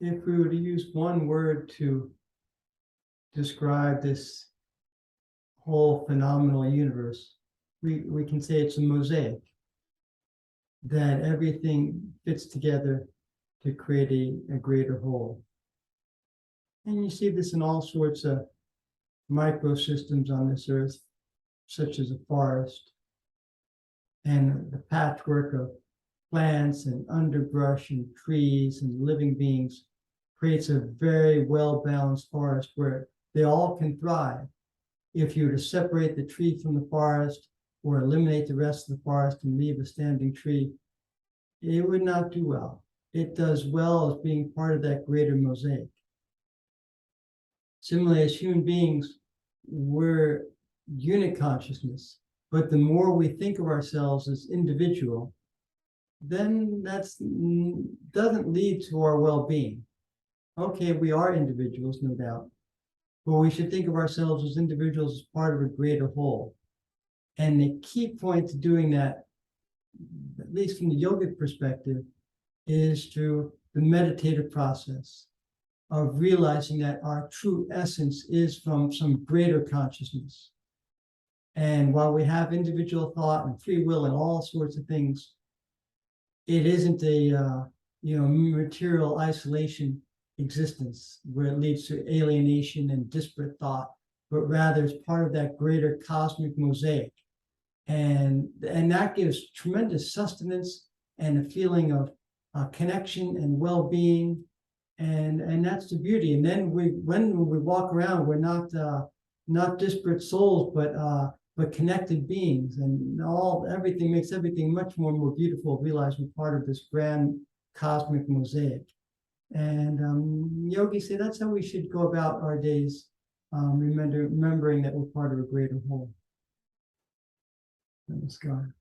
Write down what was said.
if we were to use one word to describe this whole phenomenal universe, we can say it's a mosaic, that everything fits together to create a greater whole. And you see this in all sorts of microsystems on this earth, such as a forest, and the patchwork of plants and underbrush and trees and living beings creates a very well-balanced forest where they all can thrive. If you were to separate the tree from the forest or eliminate the rest of the forest and leave a standing tree, it would not do well. It does well as being part of that greater mosaic. Similarly, as human beings, we're unit consciousness, but the more we think of ourselves as individual, then that doesn't lead to our well-being. Okay, we are individuals, no doubt, but we should think of ourselves as individuals as part of a greater whole. And the key point to doing that, at least from the yogic perspective, is through the meditative process of realizing that our true essence is from some greater consciousness. And while we have individual thought and free will and all sorts of things, it isn't a material isolation existence where it leads to alienation and disparate thought, but rather it's part of that greater cosmic mosaic. And that gives tremendous sustenance and a feeling of connection and well-being, and that's the beauty. And then when we walk around, we're not disparate souls, but connected beings, and everything makes everything much more beautiful. Realize we're part of this grand cosmic mosaic. And yogis say that's how we should go about our days, remembering that we're part of a greater whole. Namaskar.